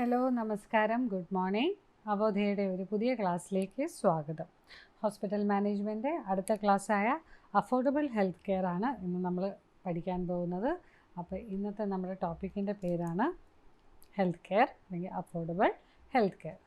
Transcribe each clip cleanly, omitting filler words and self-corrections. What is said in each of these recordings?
Hello നമസ്കാരം good morning അവോധയുടെ ഒരു പുതിയ ക്ലാസ്സിലേക്ക് സ്വാഗതം. ഹോസ്പിറ്റൽ മാനേജ്മെൻറ്റ് അടുത്ത ക്ലാസ്സായ അഫോർഡബിൾ ഹെൽത്ത് കെയർ ആണ് ഇന്ന് നമ്മൾ പഠിക്കാൻ പോകുന്നത്. അപ്പോൾ ഇന്നത്തെ നമ്മുടെ ടോപ്പിക്കിൻ്റെ പേരാണ് ഹെൽത്ത് കെയർ അല്ലെങ്കിൽ അഫോർഡബിൾ ഹെൽത്ത് കെയർ.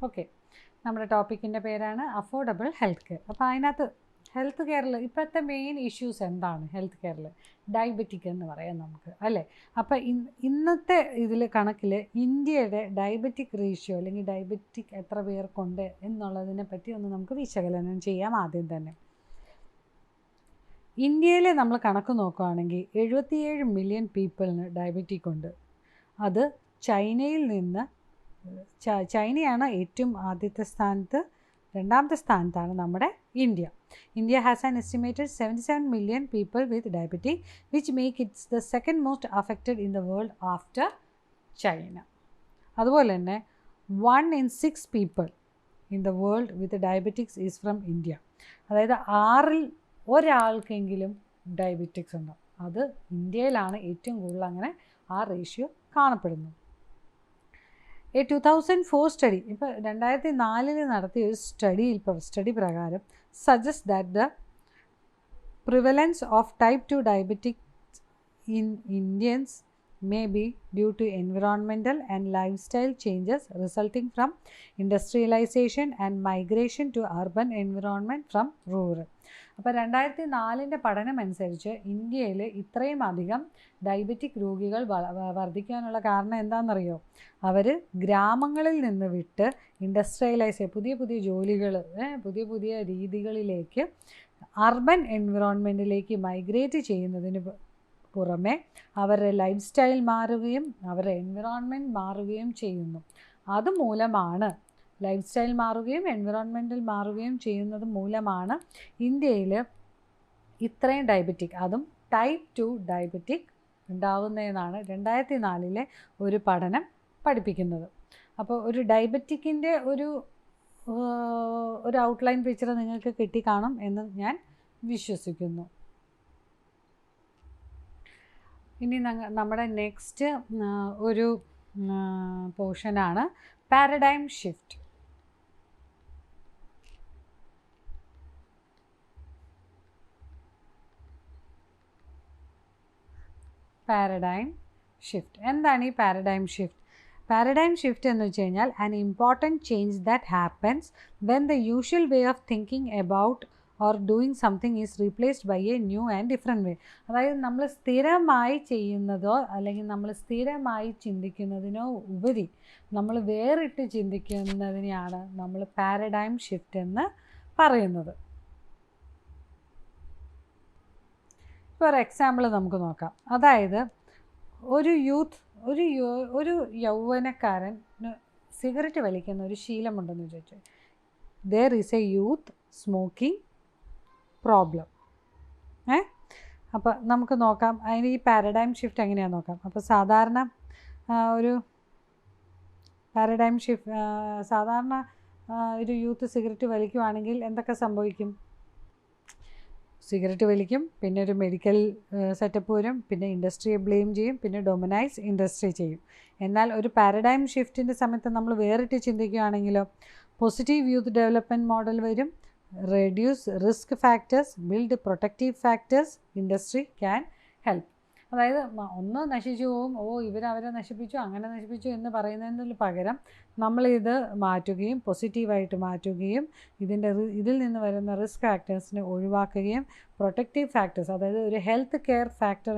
ഓക്കെ, നമ്മുടെ ടോപ്പിക്കിൻ്റെ പേരാണ് അഫോർഡബിൾ ഹെൽത്ത് കെയർ. അപ്പോൾ അതിനകത്ത് ഹെൽത്ത് കെയറിൽ ഇപ്പോഴത്തെ മെയിൻ ഇഷ്യൂസ് എന്താണ്? ഹെൽത്ത് കെയറിൽ ഡയബറ്റിക് എന്ന് പറയാം നമുക്ക്, അല്ലേ? അപ്പോൾ ഇന്നത്തെ ഇതിൽ കണക്കിൽ ഇന്ത്യയുടെ ഡയബറ്റിക് റേഷ്യോ അല്ലെങ്കിൽ ഡയബറ്റിക് എത്ര പേർക്കുണ്ട് എന്നുള്ളതിനെ പറ്റി ഒന്ന് നമുക്ക് വിശകലനം ചെയ്യാം. ആദ്യം തന്നെ ഇന്ത്യയിൽ നമ്മൾ കണക്ക് നോക്കുകയാണെങ്കിൽ 77 മില്യൺ പീപ്പിളിന് ഡയബറ്റിക് ഉണ്ട്. അത് ചൈനയിൽ നിന്ന് ചൈനയാണ് ഏറ്റവും ആദ്യത്തെ സ്ഥാനത്ത്, രണ്ടാമത്തെ സ്ഥാനത്താണ് നമ്മുടെ India. India has an estimated 77 million people with diabetic which make it's the second most affected in the world after China. അതുപോലെ തന്നെ 1 in 6 people in the world with diabetics is from India. അതായത് 6-ൽ ഒരാൾക്കെങ്കിലും diabetics ഉണ്ടാവും. അത് ഇന്ത്യയിലാണ് ഏറ്റവും കൂടുതൽ അങ്ങനെ ആ റേഷ്യോ കാണപ്പെടുന്നു. A 2004 സ്റ്റഡി, ഇപ്പോൾ 2004 നടത്തിയ ഒരു സ്റ്റഡി പ്രകാരം suggest that the prevalence of type 2 diabetic in Indians may be due to environmental and lifestyle changes resulting from industrialization and migration to urban environment from rural. അപ്പോൾ 2004 പഠനം അനുസരിച്ച് ഇന്ത്യയിൽ ഇത്രയും അധികം ഡയബറ്റിക് രോഗികൾ വർദ്ധിക്കാനുള്ള കാരണം എന്താണെന്നറിയോ? അവർ ഗ്രാമങ്ങളിൽ നിന്ന് വിട്ട് പുതിയ പുതിയ ജോലികൾ, പുതിയ രീതികളിലേക്ക് അർബൻ എൻവിറോൺമെൻറ്റിലേക്ക് മൈഗ്രേറ്റ് ചെയ്യുന്നതിന് പുറമെ അവരുടെ ലൈഫ് സ്റ്റൈൽ മാറുകയും അവരുടെ എൻവിറോൺമെൻറ്റ് മാറുകയും ചെയ്യുന്നു. അതുമൂലമാണ് ലൈഫ് സ്റ്റൈൽ മാറുകയും എൻവിറോൺമെൻറ്റിൽ മാറുകയും ചെയ്യുന്നത് മൂലമാണ് ഇന്ത്യയിൽ ഇത്രയും ഡയബറ്റിക്, അതും ടൈപ്പ് 2 ഡയബറ്റിക് ഉണ്ടാകുന്നതെന്നാണ് 2004 ഒരു പഠനം പഠിപ്പിക്കുന്നത്. അപ്പോൾ ഒരു ഡയബറ്റിക്കിൻ്റെ ഒരു ഔട്ട്ലൈൻ പിക്ചർ നിങ്ങൾക്ക് കിട്ടിക്കാണും എന്ന് ഞാൻ വിശ്വസിക്കുന്നു. ഇനി നമ്മുടെ നെക്സ്റ്റ് ഒരു പോർഷനാണ് പാരഡൈം ഷിഫ്റ്റ്. പാരഡൈം ഷിഫ്റ്റ് എന്താണ് ഈ പാരഡൈം ഷിഫ്റ്റ്? പാരഡൈം ഷിഫ്റ്റ് എന്ന് വെച്ച് കഴിഞ്ഞാൽ an important change that happens when the usual way of thinking about or doing something is replaced by a new and different way. അതായത് നമ്മൾ സ്ഥിരമായി ചെയ്യുന്നതോ അല്ലെങ്കിൽ നമ്മൾ സ്ഥിരമായി ചിന്തിക്കുന്നതിനോ ഉപരി നമ്മൾ വേറിട്ട് ചിന്തിക്കുന്നതിനെയാണ് നമ്മൾ പാരഡൈം ഷിഫ്റ്റ് എന്ന് പറയുന്നത്. ഇപ്പോൾ ഒരു എക്സാമ്പിൾ നമുക്ക് നോക്കാം. അതായത് ഒരു യൗവനക്കാരൻ സിഗരറ്റ് വലിക്കുന്ന ഒരു ശീലമുണ്ടെന്ന് വിചാരിച്ചു. There is A youth smoking problem. അപ്പോൾ നമുക്ക് നോക്കാം അതിന് ഈ പാരഡൈം ഷിഫ്റ്റ് എങ്ങനെയാണെന്ന് നോക്കാം. അപ്പോൾ സാധാരണ ഒരു യൂത്ത് സിഗരറ്റ് വലിക്കുവാണെങ്കിൽ എന്തൊക്കെ സംഭവിക്കും? സിഗരറ്റ് വലിക്കും, പിന്നെ ഒരു മെഡിക്കൽ സെറ്റപ്പ് വരും, പിന്നെ ഇൻഡസ്ട്രിയെ ബ്ലെയിം ചെയ്യും, പിന്നെ ഡൊമിനൈസ് ഇൻഡസ്ട്രി ചെയ്യും. എന്നാൽ ഒരു പാരഡൈം ഷിഫ്റ്റിൻ്റെ സമയത്ത് നമ്മൾ വേറിട്ട് ചിന്തിക്കുകയാണെങ്കിലോ പോസിറ്റീവ് യൂത്ത് ഡെവലപ്മെൻറ്റ് മോഡൽ വരും. reduce risk factors, build protective factors, industry can help. അതായത് ഒന്ന് നശിച്ചു പോകും, ഇവരവരെ നശിപ്പിച്ചു, അങ്ങനെ നശിപ്പിച്ചു എന്ന് പറയുന്നതിന് പകരം നമ്മളിത് മാറ്റുകയും പോസിറ്റീവായിട്ട് മാറ്റുകയും ഇതിൽ നിന്ന് വരുന്ന റിസ്ക് ഫാക്ടേഴ്സിനെ ഒഴിവാക്കുകയും പ്രൊട്ടക്റ്റീവ് ഫാക്ടേഴ്സ്, അതായത് ഒരു ഹെൽത്ത് കെയർ ഫാക്ടർ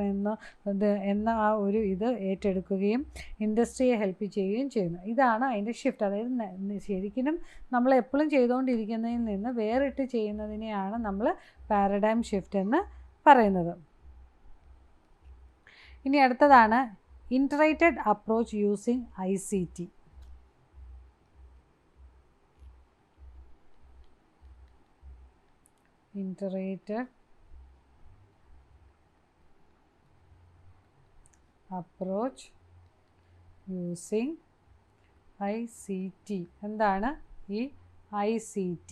എന്ന ആ ഒരു ഇത് ഏറ്റെടുക്കുകയും ഇൻഡസ്ട്രിയെ ഹെൽപ്പ് ചെയ്യുകയും ചെയ്യുന്നു. ഇതാണ് അതിൻ്റെ ഷിഫ്റ്റ്. അതായത് ശരിക്കും നമ്മൾ എപ്പോഴും ചെയ്തുകൊണ്ടിരിക്കുന്നതിൽ നിന്ന് വേറിട്ട് ചെയ്യുന്നതിനെയാണ് നമ്മൾ പാരഡൈം ഷിഫ്റ്റ് എന്ന് പറയുന്നത്. ഇനി അടുത്തതാണ് integrated approach using ICT. Integrated approach using ICT. എന്താണ് ഈ ICT?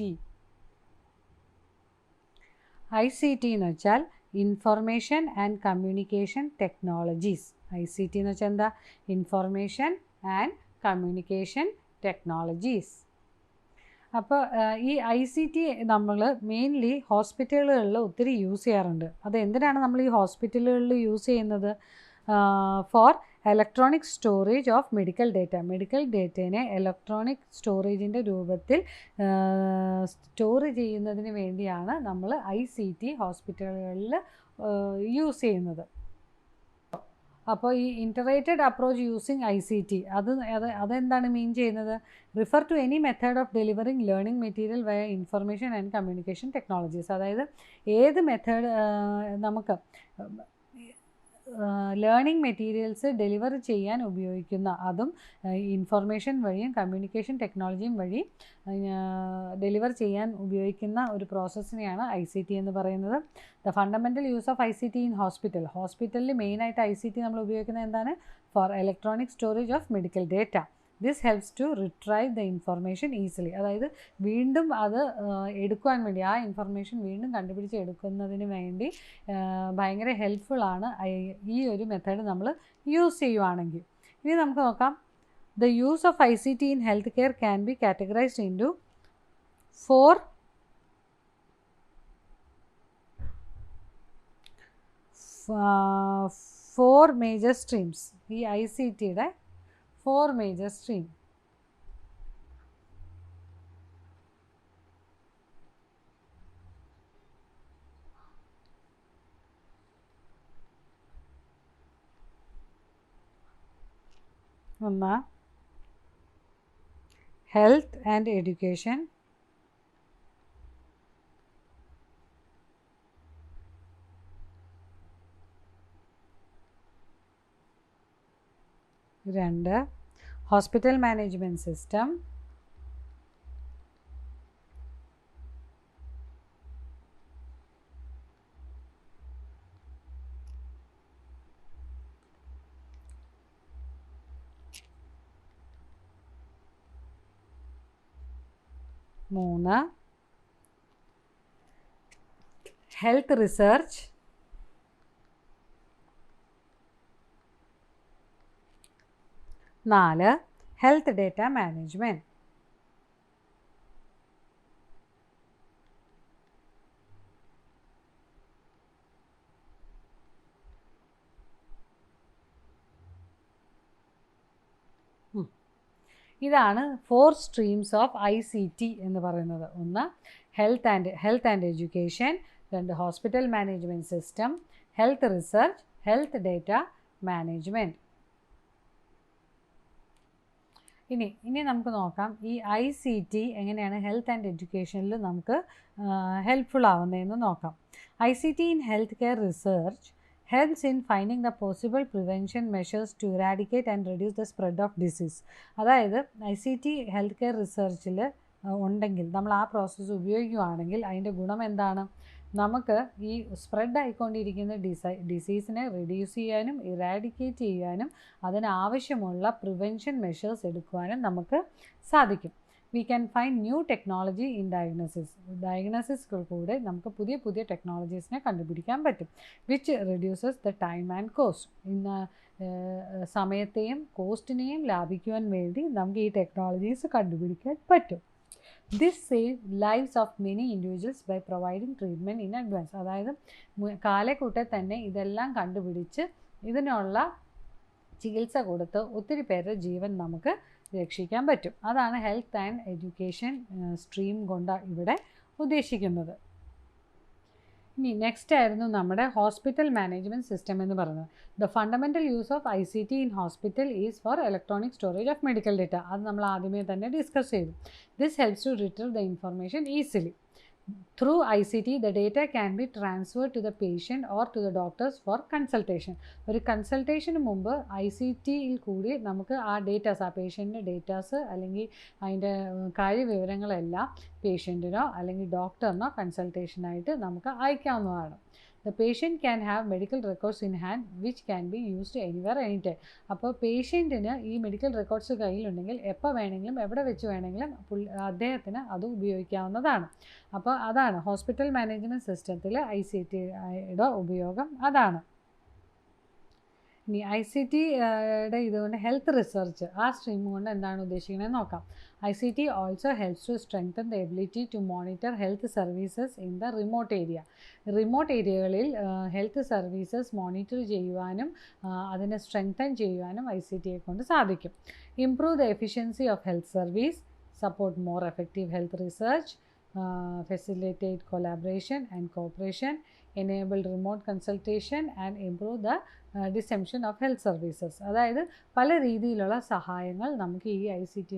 ICT എന്ന് വെച്ചാൽ information and communication technologies. ICT എന്ന് വെച്ചാൽ എന്താ? Information and communication technologies. അപ്പോൾ ഈ ICT നമ്മൾ മെയിൻലി ഹോസ്പിറ്റലുകളിൽ ഒത്തിരി യൂസ് ചെയ്യാറുണ്ട്. അത് എന്തിനാണ് നമ്മൾ ഈ ഹോസ്പിറ്റലുകളിൽ യൂസ് ചെയ്യുന്നത്? For electronic storage of medical data. Medical ഡേറ്റേനെ ഇലക്ട്രോണിക് സ്റ്റോറേജിൻ്റെ രൂപത്തിൽ സ്റ്റോർ ചെയ്യുന്നതിന് വേണ്ടിയാണ് നമ്മൾ ICT ഹോസ്പിറ്റലുകളിൽ യൂസ് ചെയ്യുന്നത്. അപ്പോൾ ഈ ഇൻ്റഗ്രേറ്റഡ് അപ്രോച്ച് യൂസിങ് ICT അതെന്താണ് മീൻ ചെയ്യുന്നത്? Refer to any method of delivering learning material via information and communication technologies. അതായത് ഏത് മെത്തേഡ് നമുക്ക് ലേണിംഗ് മെറ്റീരിയൽസ് ഡെലിവർ ചെയ്യാൻ ഉപയോഗിക്കുന്ന, അതും ഇൻഫർമേഷൻ വഴിയും കമ്മ്യൂണിക്കേഷൻ ടെക്നോളജിയും വഴി ഡെലിവർ ചെയ്യാൻ ഉപയോഗിക്കുന്ന ഒരു പ്രോസസ്സിനെയാണ് ICT എന്ന് പറയുന്നത്. The fundamental use of ICT in hospital. ഹോസ്പിറ്റലിൽ മെയിനായിട്ട് ICT നമ്മൾ ഉപയോഗിക്കുന്നത് എന്താണ്? For electronic storage of medical data. This helps to retrieve the information easily. അതായത് വീണ്ടും അത് എടുക്കുവാൻ വേണ്ടി, ആ ഇൻഫർമേഷൻ വീണ്ടും കണ്ടുപിടിച്ച് എടുക്കുന്നതിന് വേണ്ടി ഭയങ്കര ഹെൽപ്ഫുള്ളാണ് ഈ ഒരു മെത്തേഡ് നമ്മൾ യൂസ് ചെയ്യുവാണെങ്കിൽ. ഇനി നമുക്ക് നോക്കാം. The use of ICT in health care can be categorised into four major streams. ഈ ICTയുടെ 4 മേജർ സ്ട്രീം. ഒന്ന് ഹെൽത്ത് ആൻഡ് എഡ്യൂക്കേഷൻ. രണ്ട് ഹോസ്പിറ്റൽ മാനേജ്മെൻറ്റ് സിസ്റ്റം. മൂന്ന് ഹെൽത്ത് റിസർച്ച്. നാല് ഹെൽത്ത് ഡേറ്റ മാനേജ്മെൻറ്റ്. ഇതാണ് 4 സ്ട്രീംസ് ഓഫ് ICT എന്ന് പറയുന്നത്. ഒന്ന് ഹെൽത്ത് ആൻഡ് എഡ്യൂക്കേഷൻ, രണ്ട് hospital management system, health research, health data management. ഇനി നമുക്ക് നോക്കാം ഈ ICT എങ്ങനെയാണ് ഹെൽത്ത് ആൻഡ് എഡ്യൂക്കേഷനിൽ നമുക്ക് ഹെൽപ്ഫുൾ ആവുന്നതെന്ന് നോക്കാം. ICT in health care research helps in finding the possible prevention measures to eradicate and reduce the spread of disease. അതായത് ICT health care റിസർച്ചിൽ ഉണ്ടെങ്കിൽ, നമ്മൾ ആ പ്രോസസ്സ് ഉപയോഗിക്കുകയാണെങ്കിൽ അതിൻ്റെ ഗുണം എന്താണ്? നമുക്ക് ഈ സ്പ്രെഡ് ആയിക്കൊണ്ടിരിക്കുന്ന ഡിസീസിനെ റിഡ്യൂസ് ചെയ്യാനും ഇറാഡിക്കേറ്റ് ചെയ്യാനും അതിനാവശ്യമുള്ള പ്രിവെൻഷൻ മെഷേഴ്സ് എടുക്കുവാനും നമുക്ക് സാധിക്കും. We can find new technology in diagnosis കൂടെ നമുക്ക് പുതിയ പുതിയ ടെക്നോളജീസിനെ കണ്ടുപിടിക്കാൻ പറ്റും. Which reduces the time and cost. ഇന്ന് സമയത്തെയും കോസ്റ്റിനെയും ലാഭിക്കുവാൻ വേണ്ടി നമുക്ക് ഈ ടെക്നോളജീസ് കണ്ടുപിടിക്കാൻ പറ്റും. This save lives of many individuals by providing treatment in advance. അതായത് കാലക്കൂട്ടെ തന്നെ ഇതെല്ലാം കണ്ടുപിടിച്ച് ഇതിനുള്ള ചികിത്സ കൊടുത്ത് ഒത്തിരി പേരുടെ ജീവൻ നമുക്ക് രക്ഷിക്കാൻ പറ്റും. അതാണ് ഹെൽത്ത് ആൻഡ് എഡ്യൂക്കേഷൻ സ്ട്രീം കൊണ്ട് ഇവിടെ ഉദ്ദേശിക്കുന്നത്. ഇനി നെക്സ്റ്റ് ആയിരുന്നു നമ്മുടെ ഹോസ്പിറ്റൽ മാനേജ്മെൻറ്റ് സിസ്റ്റം എന്ന് പറയുന്നത്. The fundamental use of ICT in hospital is for electronic storage of medical data. അത് നമ്മൾ ആദ്യമേ തന്നെ ഡിസ്കസ് ചെയ്തു. This helps to retrieve the information easily. Through ICT, the data can be transferred to the patient or to the doctors for consultation. ഒരു കൺസൾട്ടേഷന് മുമ്പ് ICTയിൽ കൂടി നമുക്ക് ആ ഡേറ്റാസ്, ആ പേഷ്യൻറ്റിൻ്റെ ഡേറ്റാസ് അല്ലെങ്കിൽ അതിൻ്റെ കാര്യവിവരങ്ങളെല്ലാം പേഷ്യൻറ്റിനോ അല്ലെങ്കിൽ ഡോക്ടറിനോ കൺസൾട്ടേഷനായിട്ട് നമുക്ക് അയക്കാവുന്നതാണ്. The patient can have medical records in hand which can be used anywhere anytime. അപ്പോൾ പേഷ്യൻറ്റിന് ഈ മെഡിക്കൽ റെക്കോർഡ്സ് കയ്യിലുണ്ടെങ്കിൽ എപ്പോൾ വേണമെങ്കിലും എവിടെ വെച്ച് വേണമെങ്കിലും അദ്ദേഹത്തിന് അത് ഉപയോഗിക്കാവുന്നതാണ്. അപ്പോൾ അതാണ് ഹോസ്പിറ്റൽ മാനേജ്മെൻറ്റ് സിസ്റ്റത്തിൽ ICTയുടെ ഉപയോഗം അതാണ്. ഇനി ICTയുടെ ഇതുകൊണ്ട് ഹെൽത്ത് റിസർച്ച് ആ സ്ട്രീം കൊണ്ട് എന്താണ് ഉദ്ദേശിക്കുന്നത് നോക്കാം. ICT also helps to strengthen the ability to monitor health services in the remote area. Remote ഏരിയകളിൽ ഹെൽത്ത് സർവീസസ് മോണിറ്റർ ചെയ്യുവാനും അതിനെ സ്ട്രെങ്തൻ ചെയ്യുവാനും ICTയെ കൊണ്ട് സാധിക്കും. Improve the efficiency of health service, support more effective health research, facilitate collaboration and cooperation, enable remote consultation and improve the dissemination of health services. അതായത് പല രീതിയിലുള്ള സഹായങ്ങൾ നമുക്ക് ഈ ICT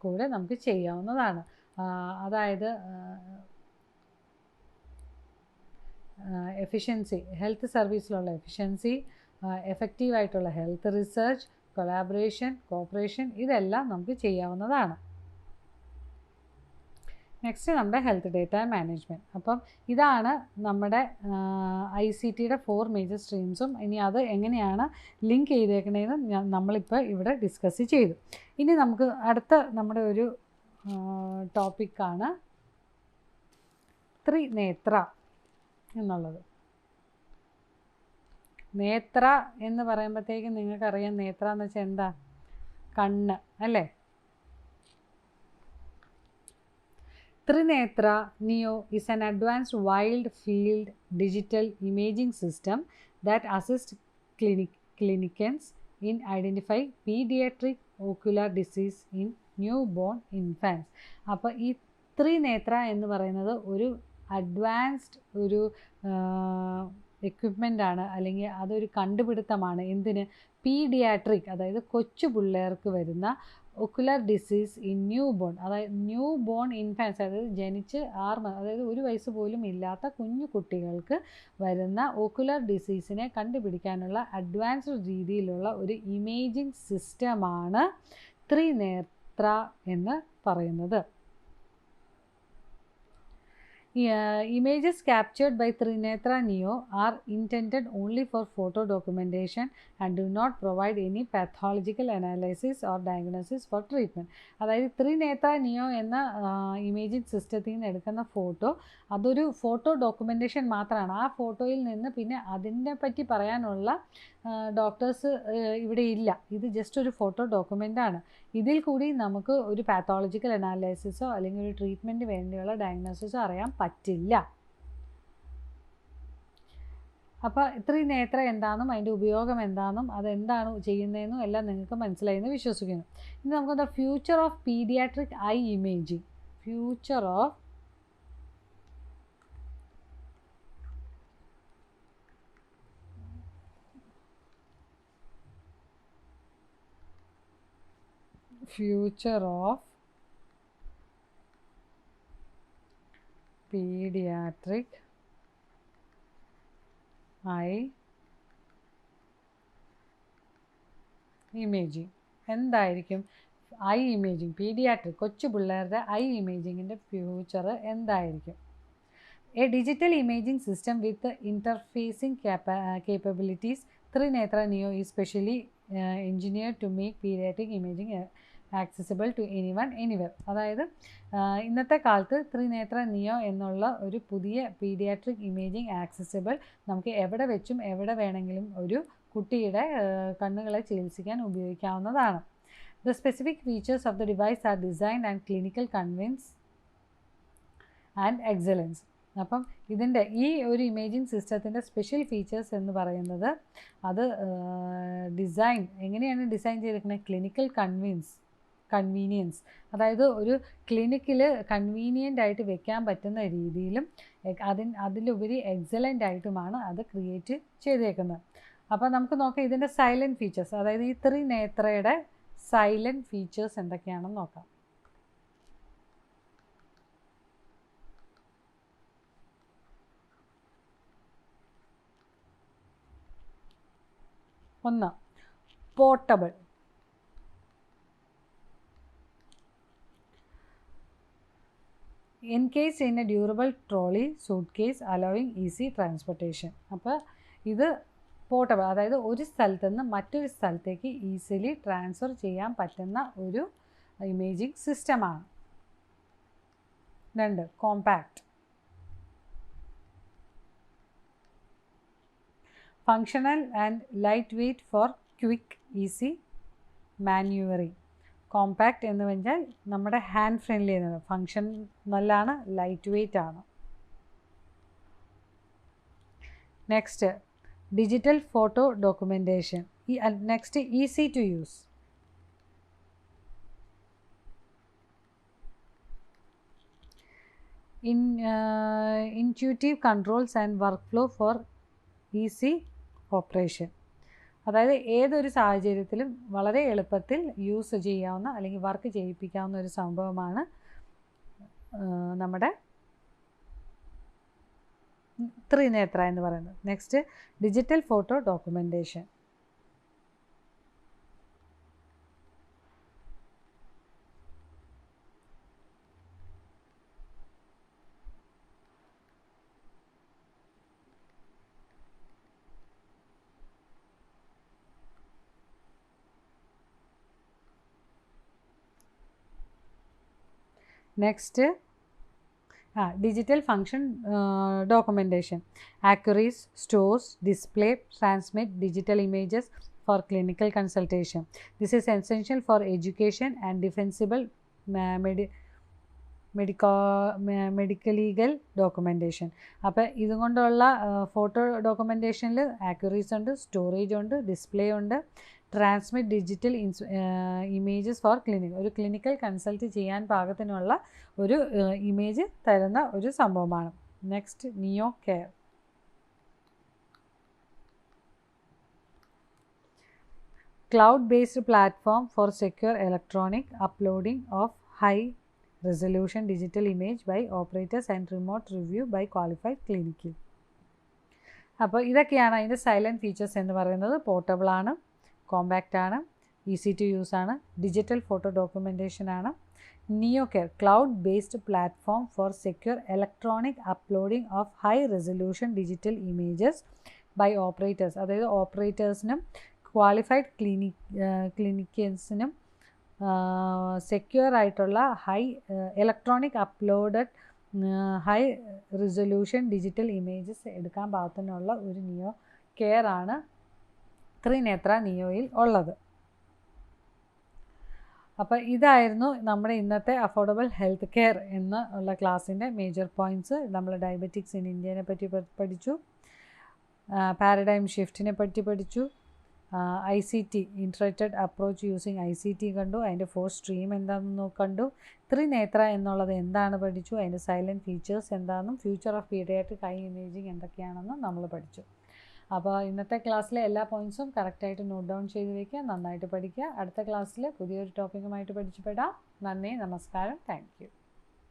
കൂടെ നമുക്ക് ചെയ്യാവുന്നതാണ്. അതായത് എഫിഷ്യൻസി, ഹെൽത്ത് സർവീസിലുള്ള എഫിഷ്യൻസി, എഫക്റ്റീവായിട്ടുള്ള ഹെൽത്ത് റിസർച്ച്, കൊളാബറേഷൻ, കോപ്പറേഷൻ, ഇതെല്ലാം നമുക്ക് ചെയ്യാവുന്നതാണ്. നെക്സ്റ്റ് നമ്മുടെ ഹെൽത്ത് ഡേറ്റ മാനേജ്മെൻറ്റ്. അപ്പം ഇതാണ് നമ്മുടെ ICTയുടെ 4 മേജർ സ്ട്രീംസും. ഇനി അത് എങ്ങനെയാണ് ലിങ്ക് ചെയ്തേക്കണേന്ന് നമ്മളിപ്പോൾ ഇവിടെ ഡിസ്കസ് ചെയ്തു. ഇനി നമുക്ക് അടുത്ത നമ്മുടെ ഒരു ടോപ്പിക്കാണ് ത്രിനേത്ര എന്നുള്ളത്. നേത്ര എന്ന് പറയുമ്പോഴത്തേക്കും നിങ്ങൾക്കറിയാം നേത്ര എന്ന് വെച്ചാൽ എന്താ, കണ്ണ് അല്ലേ. Trinetra Neo is an advanced wide field digital imaging system that assists clinicians in identifying pediatric ocular disease in newborn infants. അപ്പോൾ ഈ ത്രിനേത്ര എന്ന് പറയുന്നത് ഒരു അഡ്വാൻസ്ഡ് ഒരു എക്വിപ്മെൻ്റാണ്, അല്ലെങ്കിൽ അതൊരു കണ്ടുപിടുത്തമാണ്. എന്തിന്? പീഡിയാട്രിക്, അതായത് കൊച്ചു പിള്ളേർക്ക് വരുന്ന ocular disease in new born, അതായത് ന്യൂ ബോൺ ഇൻഫാൻസ്, അതായത് ജനിച്ച് 6 അതായത് 1 വയസ്സ് പോലും ഇല്ലാത്ത കുഞ്ഞു കുട്ടികൾക്ക് വരുന്ന ഒക്കുലർ ഡിസീസിനെ കണ്ടുപിടിക്കാനുള്ള അഡ്വാൻസ്ഡ് രീതിയിലുള്ള ഒരു ഇമേജിംഗ് സിസ്റ്റമാണ് ത്രിനേത്ര എന്ന് പറയുന്നത്. Images captured by Trinetra Neo are intended only for photo documentation and do not provide any pathological analysis or diagnosis for treatment. അതായത് ത്രിനേത്ര നിയോ എന്ന ഇമേജിംഗ് സിസ്റ്റത്തിൽ നിന്ന് എടുക്കുന്ന ഫോട്ടോ അതൊരു ഫോട്ടോ ഡോക്യുമെൻറ്റേഷൻ മാത്രമാണ്. ആ ഫോട്ടോയിൽ നിന്ന് പിന്നെ അതിനെ പറ്റി പറയാനുള്ള ഡോക്ടേഴ്സ് ഇവിടെ ഇല്ല. ഇത് ജസ്റ്റ് ഒരു ഫോട്ടോ ഡോക്യുമെൻ്റാണ്. ഇതിൽ കൂടി നമുക്ക് ഒരു പാത്തോളജിക്കൽ അനാലിസിസോ അല്ലെങ്കിൽ ഒരു ട്രീറ്റ്മെൻറ്റ് വേണ്ടിയുള്ള ഡയഗ്നോസിസോ അറിയാൻ പറ്റില്ല. അപ്പോൾ ത്രിനേത്ര എന്താണെന്നും അതിൻ്റെ ഉപയോഗം എന്താണെന്നും അതെന്താണ് ചെയ്യുന്നതെന്നും എല്ലാം നിങ്ങൾക്ക് മനസ്സിലായെന്ന് വിശ്വസിക്കുന്നു. ഇനി നമുക്ക് the future of paediatric eye imaging, future of pediatric eye imaging എന്തായിരിക്കും? ഐ ഇമേജിംഗ്, പീഡിയാട്രിക് കൊച്ചു പിള്ളേരുടെ ഐ ഇമേജിങ്ങിൻ്റെ ഫ്യൂച്ചർ എന്തായിരിക്കും? A digital imaging system with interfacing capabilities, Trinetra Neo is specially engineered to make pediatric imaging accessible to anyone anywhere. അതായത് ഇന്നത്തെ കാലത്ത് ത്രിനേത്ര നിയോ എന്നുള്ള ഒരു പുതിയ പീഡിയാട്രിക് ഇമേജിംഗ് ആക്സസിബിൾ, നമുക്ക് എവിടെ വെച്ചും എവിടെ വേണമെങ്കിലും ഒരു കുട്ടിയുടെ കണ്ണുകളെ ചികിത്സിക്കാൻ ഉപയോഗിക്കാവുന്നതാണ്. The specific features of the device are design and clinical convenience and excellence. അപ്പം ഇതിൻ്റെ ഈ ഒരു ഇമേജിംഗ് സിസ്റ്റത്തിൻ്റെ സ്പെഷ്യൽ ഫീച്ചേഴ്സ് എന്ന് പറയുന്നത് അത് ഡിസൈൻ എങ്ങനെയാണ് ഡിസൈൻ ചെയ്തിരിക്കുന്നത്? ക്ലിനിക്കൽ കൺവീനിയൻസ്, അതായത് ഒരു ക്ലിനിക്കിൽ കൺവീനിയൻ്റ് ആയിട്ട് വെക്കാൻ പറ്റുന്ന രീതിയിലും അതിലുപരി എക്സലൻ്റ് ആയിട്ടുമാണ് അത് ക്രിയേറ്റ് ചെയ്തേക്കുന്നത്. അപ്പോൾ നമുക്ക് നോക്കാം ഇതിൻ്റെ സൈലൻറ്റ് ഫീച്ചേഴ്സ്, അതായത് ഈ ത്രിനേത്രയുടെ സൈലൻറ്റ് ഫീച്ചേഴ്സ് എന്തൊക്കെയാണെന്ന് നോക്കാം. ഒന്ന്, portable. Encase in a durable trolley suitcase allowing easy transportation. അപ്പോൾ ഇത് പോർട്ടബിൾ, അതായത് ഒരു സ്ഥലത്ത് നിന്ന് മറ്റൊരു സ്ഥലത്തേക്ക് ഈസിലി ട്രാൻസ്ഫർ ചെയ്യാൻ പറ്റുന്ന ഒരു ഇമേജിംഗ് സിസ്റ്റമാണ്. 2. Compact. Functional and lightweight for quick easy manoeuvring. Compact എന്ന് വെച്ചാൽ നമ്മുടെ ഹാൻഡ് ഫ്രണ്ട്ലി എന്നാണ്. ഫങ്ഷൻ നല്ലതാണ്, ലൈറ്റ് വെയ്റ്റ് ആണ്. Next digital photo documentation. Next easy to use. Intuitive controls and workflow for easy operation. അതായത് ഏതൊരു സാഹചര്യത്തിലും വളരെ എളുപ്പത്തിൽ യൂസ് ചെയ്യാവുന്ന അല്ലെങ്കിൽ വർക്ക് ചെയ്യിപ്പിക്കാവുന്ന ഒരു സംഭവമാണ് നമ്മുടെ ത്രിനേത്ര എന്ന് പറയുന്നത്. Next digital photo documentation. Next, digital function documentation. Accuracy, stores, display, transmit digital images for clinical consultation. This is essential for education and defensible medical legal documentation. അപ്പോൾ ഇതുകൊണ്ടുള്ള ഫോട്ടോ ഡോക്യുമെൻറ്റേഷനിൽ ആക്യുറീസ് ഉണ്ട്, സ്റ്റോറേജ് ഉണ്ട്, ഡിസ്പ്ലേ ഉണ്ട്, transmit digital images for clinic. ഒരു clinical consult ചെയ്യാൻ പാകത്തിനുള്ള ഒരു image തരുന്ന ഒരു സംഭവമാണ്. Next neo care. Cloud based platform for secure electronic uploading of high resolution digital image by operators and remote review by qualified clinical. അപ്പോൾ ഇതൊക്കെയാണ് അതിൻ്റെ സൈലൻറ്റ് ഫീച്ചേഴ്സ് എന്ന് പറയുന്നത്. പോർട്ടബിൾ ആണ്, കോമ്പാക്റ്റ് ആണ്, ഈസി ടു യൂസ് ആണ്, ഡിജിറ്റൽ ഫോട്ടോ ഡോക്യുമെൻറ്റേഷൻ ആണ്. Neo care cloud based platform for secure electronic uploading of high resolution digital images by operators. അതായത് ഓപ്പറേറ്റേഴ്സിനും ക്വാളിഫൈഡ് ക്ലിനിക്കൽസിനും സെക്യൂർ ആയിട്ടുള്ള high electronic uploaded high resolution digital images എടുക്കാൻ പാകത്തിനുള്ള ഒരു നിയോ care ആണ് ത്രിനേത്ര നിയോയിൽ ഉള്ളത്. അപ്പോൾ ഇതായിരുന്നു നമ്മുടെ ഇന്നത്തെ അഫോർഡബിൾ ഹെൽത്ത് കെയർ എന്നുള്ള ക്ലാസ്സിൻ്റെ മേജർ പോയിൻറ്റ്സ്. നമ്മൾ ഡയബറ്റിക്സ് ഇൻ ഇന്ത്യനെ പറ്റി പഠിച്ചു, പാരഡൈം ഷിഫ്റ്റിനെ പറ്റി പഠിച്ചു, ICT integrated approach using ICT കണ്ടു, അതിൻ്റെ 4 സ്ട്രീം എന്താണെന്ന് കണ്ടു, ത്രിനേത്ര എന്നുള്ളത് എന്താണ് പഠിച്ചു, അതിൻ്റെ സൈലൻറ്റ് ഫീച്ചേഴ്സ് എന്താണെന്നും future of paediatric eye imaging എന്തൊക്കെയാണെന്നും നമ്മൾ പഠിച്ചു. അപ്പോൾ ഇന്നത്തെ ക്ലാസ്സിലെ എല്ലാ പോയിൻറ്റ്സും കറക്റ്റായിട്ട് നോട്ട് ഡൗൺ ചെയ്ത് വയ്ക്കുക, നന്നായിട്ട് പഠിക്കുക. അടുത്ത ക്ലാസ്സിൽ പുതിയൊരു ടോപ്പിക്കുമായിട്ട് പഠിച്ചുപെടാം. നന്ദി, നമസ്കാരം, താങ്ക് യു.